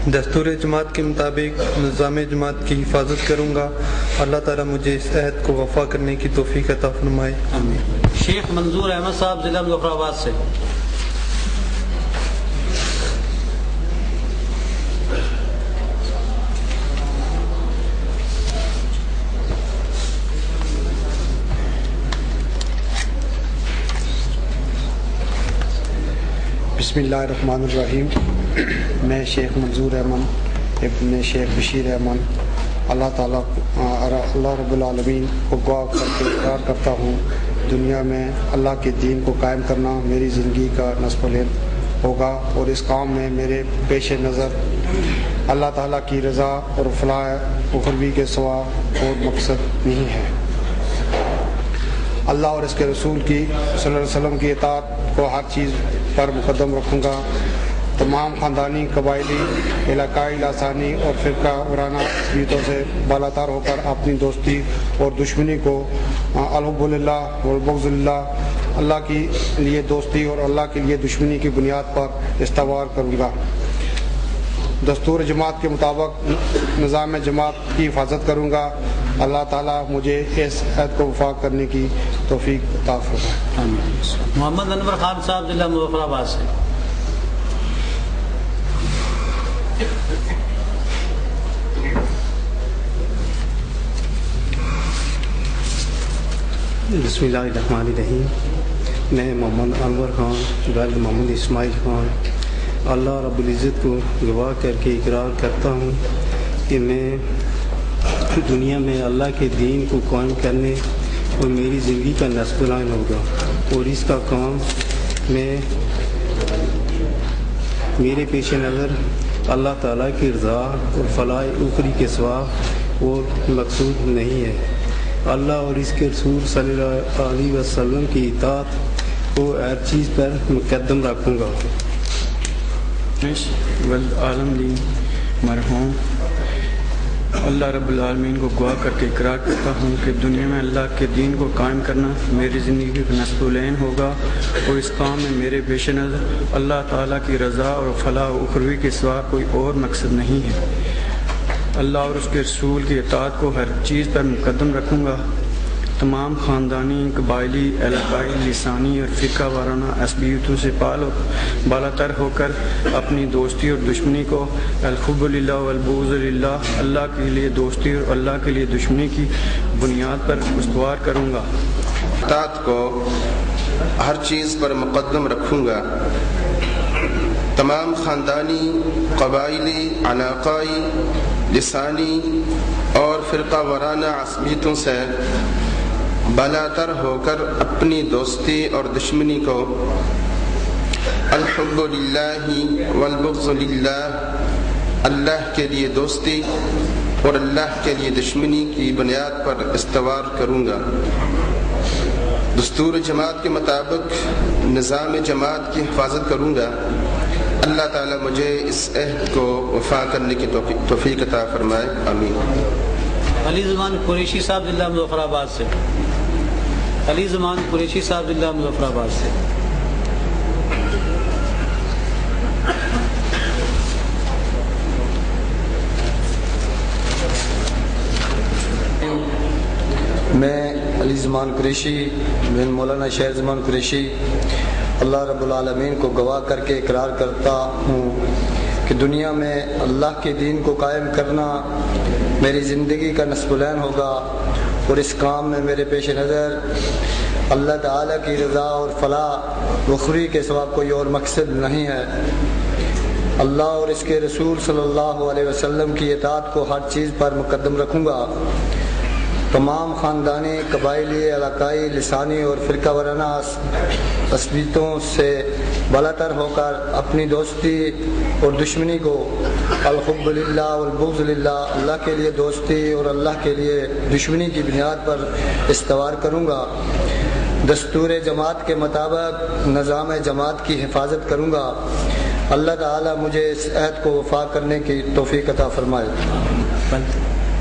دستور جماعت کے مطابق نظام جماعت کی حفاظت کروں گا. اللہ تعالیٰ مجھے اس عہد کو وفا کرنے کی توفیق عطا فرمائے. آمین. شیخ منظور احمد صاحب ضلع مظفر آباد سے. بسم اللہ الرحمن الرحیم. میں شیخ منظور احمد ابن شیخ بشیر احمد اللہ رب العالمین کو گواہ کر کے اقرار کرتا ہوں دنیا میں اللہ کے دین کو قائم کرنا میری زندگی کا نصب العین ہوگا اور اس کام میں میرے پیش نظر اللہ تعالیٰ کی رضا اور فلاح اخروی کے سوا اور مقصد نہیں ہے. اللہ اور اس کے رسول کی صلی اللہ علیہ وسلم کی اطاعت کو ہر چیز پر مقدم رکھوں گا. تمام خاندانی، قبائلی، علاقائی، لسانی اور فرقہ وارانہ عصبیتوں سے بالاتر ہو کر اپنی دوستی اور دشمنی کو الحب للہ والبغض للہ، اللہ کے لیے دوستی اور اللہ کے لیے دشمنی کی بنیاد پر استوار کروں گا. دستور جماعت کے مطابق نظام جماعت کی حفاظت کروں گا. اللہ تعالیٰ مجھے اس عہد کو وفا کرنے کی توفیق عطا فرمائے. محمد انور خان صاحب ضلع مظفر آباد سے. بسم اللہ الرحمن الرحیم. میں محمد انور خان والد محمد اسماعیل خان اللہ رب العزت کو گواہ کر کے اقرار کرتا ہوں کہ میں دنیا میں اللہ کے دین کو قائم کرنے اور میری زندگی کا نصب العین ہوگا اور اس کا کام میں میرے پیش نظر اللہ تعالیٰ کی رضا اور فلاح اخری کے سوا اور مقصود نہیں ہے. اللہ اور اس کے رسول صلی اللہ علیہ وسلم کی اطاعت کو ہر چیز پر مقدم رکھوں گا. عالم دین مرحوم اللہ رب العالمین کو گواہ کر کے اقرار کرتا ہوں کہ دنیا میں اللہ کے دین کو قائم کرنا میری زندگی کا نصب العین ہوگا اور اس کام میں میرے پیش نظر اللہ تعالیٰ کی رضا اور فلاح و اخروی کے سوا کوئی اور مقصد نہیں ہے. اللہ اور اس کے رسول کی اطاعت کو ہر چیز پر مقدم رکھوں گا. تمام خاندانی، قبائلی، علاقائی، لسانی اور فرقہ وارانہ عصبیتوں سے بالاتر ہو کر اپنی دوستی اور دشمنی کو الحب للہ والبغض للہ، اللہ کے لیے دوستی اور اللہ کے لیے دشمنی کی بنیاد پر استوار کروں گا. اطاعت کو ہر چیز پر مقدم رکھوں گا. تمام خاندانی، قبائلی، علاقائی، لسانی اور فرقہ وارانہ عصبیتوں سے بالاتر ہو کر اپنی دوستی اور دشمنی کو الحب للہ والبغض للہ، اللہ کے لیے دوستی اور اللہ کے لیے دشمنی کی بنیاد پر استوار کروں گا. دستور جماعت کے مطابق نظام جماعت کی حفاظت کروں گا. اللہ تعالیٰ مجھے اس عہد کو وفا کرنے کی توفیق عطا فرمائے. آمین. علی زمان قریشی صاحب ضلع مظفر آباد سے. علی زمان قریشی صاحب ضلع مظفر آباد سے. میں علی زمان قریشی بن مولانا شہر زمان قریشی اللہ رب العالمین کو گواہ کر کے اقرار کرتا ہوں کہ دنیا میں اللہ کے دین کو قائم کرنا میری زندگی کا نصب العین ہوگا اور اس کام میں میرے پیش نظر اللہ تعالیٰ کی رضا اور فلاح اخروی کے سوا کوئی اور مقصد نہیں ہے. اللہ اور اس کے رسول صلی اللہ علیہ وسلم کی اطاعت کو ہر چیز پر مقدم رکھوں گا. تمام خاندانی، قبائلی، علاقائی، لسانی اور فرقہ وارانہ عصبیتوں سے بالاتر ہو کر اپنی دوستی اور دشمنی کو الحب للہ والبغض للہ، اللہ کے لیے دوستی اور اللہ کے لیے دشمنی کی بنیاد پر استوار کروں گا. دستور جماعت کے مطابق نظام جماعت کی حفاظت کروں گا. اللہ تعالیٰ مجھے اس عہد کو وفا کرنے کی توفیق عطا فرمائے.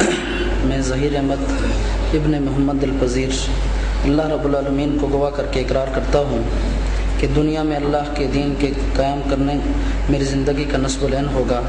میں ظہیر احمد ابن محمد الپذیر اللہ رب العالمین کو گواہ کر کے اقرار کرتا ہوں کہ دنیا میں اللہ کے دین کے قیام کرنے میری زندگی کا نصب العین ہوگا